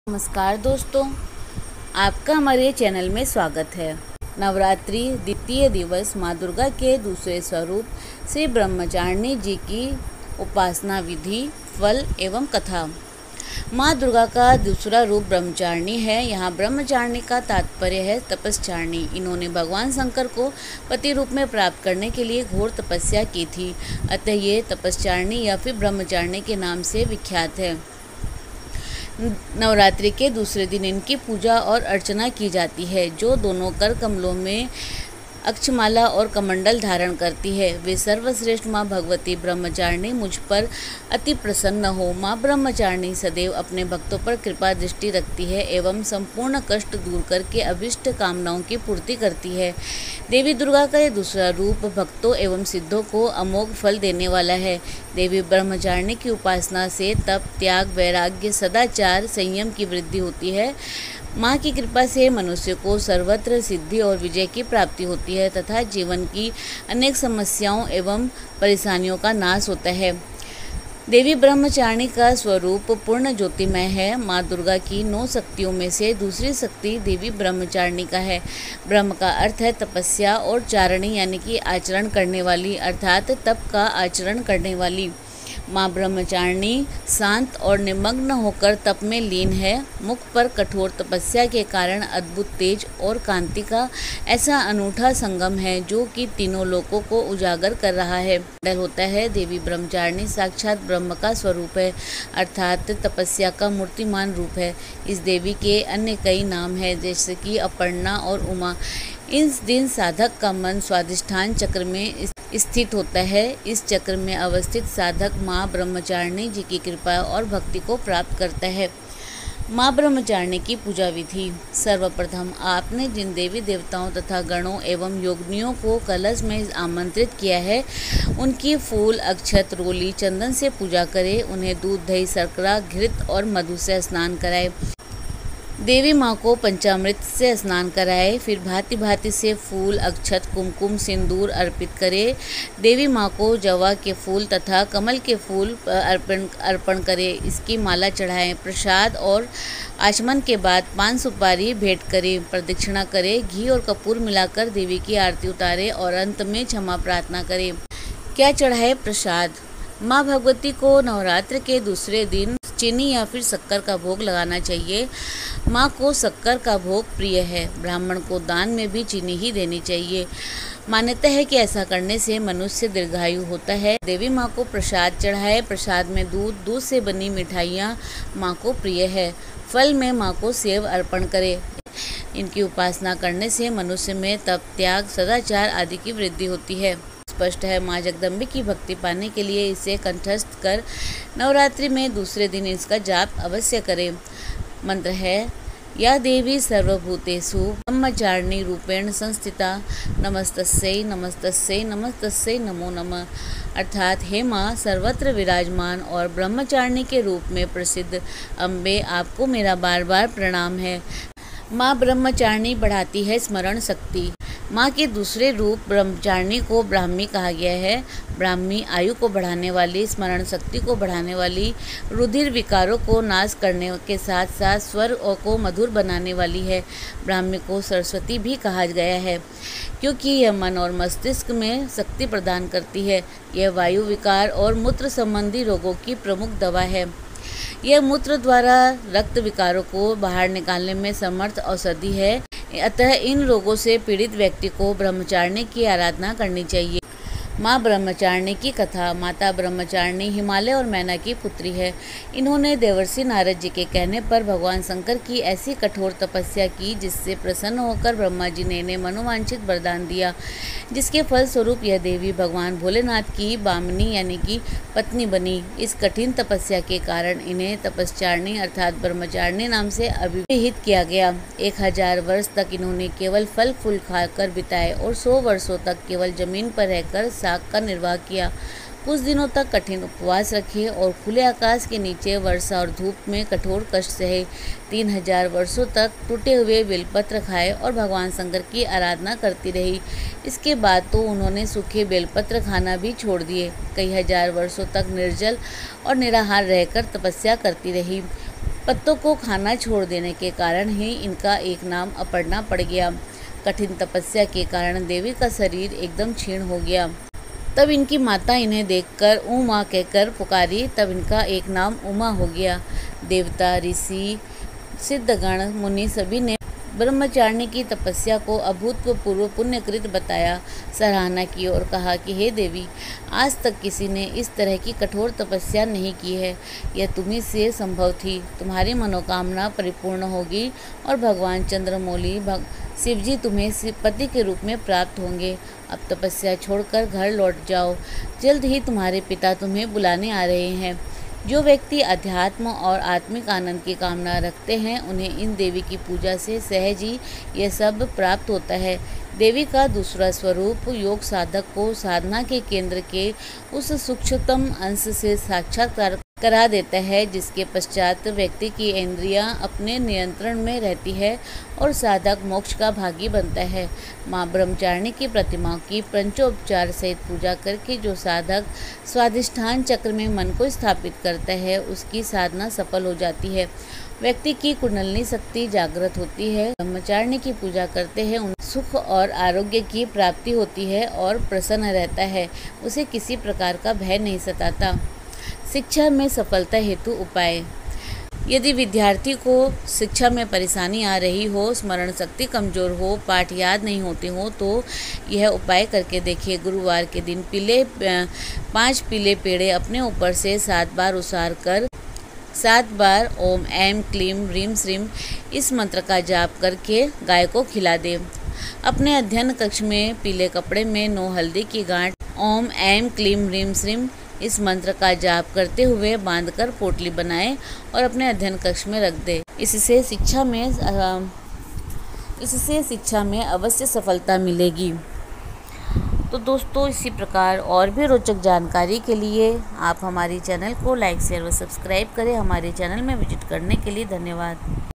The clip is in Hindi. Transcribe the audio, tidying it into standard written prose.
नमस्कार दोस्तों, आपका हमारे चैनल में स्वागत है। नवरात्रि द्वितीय दिवस माँ दुर्गा के दूसरे स्वरूप श्री ब्रह्मचारिणी जी की उपासना विधि, फल एवं कथा। माँ दुर्गा का दूसरा रूप ब्रह्मचारिणी है। यहाँ ब्रह्मचारिणी का तात्पर्य है तपस्चारिणी। इन्होंने भगवान शंकर को पति रूप में प्राप्त करने के लिए घोर तपस्या की थी, अतः ये तपस्चारिणी या फिर ब्रह्मचारिणी के नाम से विख्यात है। नवरात्रि के दूसरे दिन इनकी पूजा और अर्चना की जाती है, जो दोनों कर कमलों में अक्षमाला और कमंडल धारण करती है। वे सर्वश्रेष्ठ माँ भगवती ब्रह्मचारिणी मुझ पर अति प्रसन्न हो। माँ ब्रह्मचारिणी सदैव अपने भक्तों पर कृपा दृष्टि रखती है एवं संपूर्ण कष्ट दूर करके अभिष्ट कामनाओं की पूर्ति करती है। देवी दुर्गा का यह दूसरा रूप भक्तों एवं सिद्धों को अमोघ फल देने वाला है। देवी ब्रह्मचारिणी की उपासना से तप, त्याग, वैराग्य, सदाचार, संयम की वृद्धि होती है। माँ की कृपा से मनुष्य को सर्वत्र सिद्धि और विजय की प्राप्ति होती है तथा जीवन की अनेक समस्याओं एवं परेशानियों का नाश होता है। देवी ब्रह्मचारिणी का स्वरूप पूर्ण ज्योतिमय है। माँ दुर्गा की 9 शक्तियों में से दूसरी शक्ति देवी ब्रह्मचारिणी का है। ब्रह्म का अर्थ है तपस्या और चारिणी यानी कि आचरण करने वाली, अर्थात तप का आचरण करने वाली। माँ ब्रह्मचारिणी शांत और निमग्न होकर तप में लीन है। मुख पर कठोर तपस्या के कारण अद्भुत तेज और कांति का ऐसा अनूठा संगम है जो कि तीनों लोकों को उजागर कर रहा है। होता है देवी ब्रह्मचारिणी साक्षात ब्रह्म का स्वरूप है, अर्थात तपस्या का मूर्तिमान रूप है। इस देवी के अन्य कई नाम हैं, जैसे कि अपर्णा और उमा। इस दिन साधक का मन स्वाधिष्ठान चक्र में स्थित होता है। इस चक्र में अवस्थित साधक माँ ब्रह्मचारिणी जी की कृपा और भक्ति को प्राप्त करता है। माँ ब्रह्मचारिणी की पूजा विधि। सर्वप्रथम आपने जिन देवी देवताओं तथा गणों एवं योगिनियों को कलश में आमंत्रित किया है, उनकी फूल, अक्षत, रोली, चंदन से पूजा करें। उन्हें दूध, दही, शर्करा, घृत और मधु से स्नान कराएं। देवी माँ को पंचामृत से स्नान कराए। फिर भांति भांति से फूल, अक्षत, कुमकुम, सिंदूर अर्पित करें। देवी माँ को जवा के फूल तथा कमल के फूल अर्पण करें। इसकी माला चढ़ाएं। प्रसाद और आचमन के बाद पान सुपारी भेंट करें। प्रदक्षिणा करें। घी और कपूर मिलाकर देवी की आरती उतारें और अंत में क्षमा प्रार्थना करें। क्या चढ़ाए? प्रसाद। माँ भगवती को नवरात्र के दूसरे दिन चीनी या फिर शक्कर का भोग लगाना चाहिए। माँ को शक्कर का भोग प्रिय है। ब्राह्मण को दान में भी चीनी ही देनी चाहिए। मान्यता है कि ऐसा करने से मनुष्य दीर्घायु होता है। देवी माँ को प्रसाद चढ़ाए। प्रसाद में दूध से बनी मिठाइयाँ माँ को प्रिय है। फल में माँ को सेव अर्पण करें। इनकी उपासना करने से मनुष्य में तप, त्याग, सदाचार आदि की वृद्धि होती है। स्पष्ट है, माँ जगदम्बे की भक्ति पाने के लिए इसे कंठस्थ कर नवरात्रि में दूसरे दिन इसका जाप अवश्य करें। मंत्र है, या देवी सर्वभूतेषु ब्रह्मचारिणी रूपेण संस्थिता नमस्तस्यै नमस्तस्यै नमस्तस्यै नमो नमः। अर्थात हे माँ सर्वत्र विराजमान और ब्रह्मचारिणी के रूप में प्रसिद्ध अम्बे, आपको मेरा बार बार प्रणाम है। माँ ब्रह्मचारिणी बढ़ाती है स्मरण शक्ति। माँ के दूसरे रूप ब्रह्मचारिणी को ब्राह्मी कहा गया है। ब्राह्मी आयु को बढ़ाने वाली, स्मरण शक्ति को बढ़ाने वाली, रुधिर विकारों को नाश करने के साथ साथ स्वर को मधुर बनाने वाली है। ब्राह्मी को सरस्वती भी कहा गया है, क्योंकि यह मन और मस्तिष्क में शक्ति प्रदान करती है। यह वायु विकार और मूत्र संबंधी रोगों की प्रमुख दवा है। यह मूत्र द्वारा रक्त विकारों को बाहर निकालने में समर्थ औषधि है। अतः इन रोगों से पीड़ित व्यक्ति को ब्रह्मचारिणी की आराधना करनी चाहिए। माँ ब्रह्मचारिणी की कथा। माता ब्रह्मचारिणी हिमालय और मैना की पुत्री है। इन्होंने देवर्षि नारद जी के कहने पर भगवान शंकर की ऐसी कठोर तपस्या की, जिससे प्रसन्न होकर ब्रह्मा जी ने इन्हें मनोवांछित वरदान दिया, जिसके फल स्वरूप यह देवी भगवान भोलेनाथ की बामनी यानी कि पत्नी बनी। इस कठिन तपस्या के कारण इन्हें तपस्चारिणी अर्थात ब्रह्मचारिणी नाम से अभिहित किया गया। 1000 वर्ष तक इन्होंने केवल फल फूल खाकर बिताए और 100 वर्षों तक केवल जमीन पर रहकर साग का निर्वाह किया। कुछ दिनों तक कठिन उपवास रखे और खुले आकाश के नीचे वर्षा और धूप में कठोर कष्ट सहे। 3000 वर्षों तक टूटे हुए बेलपत्र खाए और भगवान शंकर की आराधना करती रही। इसके बाद तो उन्होंने सूखे बेलपत्र खाना भी छोड़ दिए। कई हजार वर्षों तक निर्जल और निराहार रहकर तपस्या करती रही। पत्तों को खाना छोड़ देने के कारण ही इनका एक नाम अपर्णा पड़ गया। कठिन तपस्या के कारण देवी का शरीर एकदम क्षीण हो गया। तब इनकी माता इन्हें देखकर उमा कहकर पुकारी, तब इनका एक नाम उमा हो गया। देवता, ऋषि, सिद्धगण, मुनि सभी ने ब्रह्मचारिणी की तपस्या को अभूतपूर्व पुण्यकृत बताया, सराहना की और कहा कि हे देवी, आज तक किसी ने इस तरह की कठोर तपस्या नहीं की है। यह तुम्ही से संभव थी। तुम्हारी मनोकामना परिपूर्ण होगी और भगवान चंद्रमौली शिवजी तुम्हें पति के रूप में प्राप्त होंगे। अब तपस्या छोड़कर घर लौट जाओ, जल्द ही तुम्हारे पिता तुम्हें बुलाने आ रहे हैं। जो व्यक्ति अध्यात्म और आत्मिक आनंद की कामना रखते हैं, उन्हें इन देवी की पूजा से सहज ही यह सब प्राप्त होता है। देवी का दूसरा स्वरूप योग साधक को साधना के केंद्र के उस सूक्ष्मतम अंश से साक्षात्कार करा देता है, जिसके पश्चात व्यक्ति की इंद्रियां अपने नियंत्रण में रहती है और साधक मोक्ष का भागी बनता है। माँ ब्रह्मचारिणी की प्रतिमाओं की पंचोपचार सहित पूजा करके जो साधक स्वाधिष्ठान चक्र में मन को स्थापित करता है, उसकी साधना सफल हो जाती है। व्यक्ति की कुंडलिनी शक्ति जागृत होती है। ब्रह्मचारिणी की पूजा करते हैं, उन्हें सुख और आरोग्य की प्राप्ति होती है और प्रसन्न रहता है। उसे किसी प्रकार का भय नहीं सताता। शिक्षा में सफलता हेतु उपाय। यदि विद्यार्थी को शिक्षा में परेशानी आ रही हो, स्मरण शक्ति कमजोर हो, पाठ याद नहीं होते हो, तो यह उपाय करके देखिए। गुरुवार के दिन 5 पीले पेड़े अपने ऊपर से 7 बार उसार कर 7 बार ओम ऐं क्लीं ह्रीं श्रीं इस मंत्र का जाप करके गाय को खिला दे। अपने अध्ययन कक्ष में पीले कपड़े में 9 हल्दी की गांठ ओम ऐं क्लीं ह्रीं श्रीं इस मंत्र का जाप करते हुए बांधकर पोटली बनाए और अपने अध्ययन कक्ष में रख दे। इससे शिक्षा में अवश्य सफलता मिलेगी। तो दोस्तों, इसी प्रकार और भी रोचक जानकारी के लिए आप हमारी चैनल को लाइक, शेयर व सब्सक्राइब करें। हमारे चैनल में विजिट करने के लिए धन्यवाद।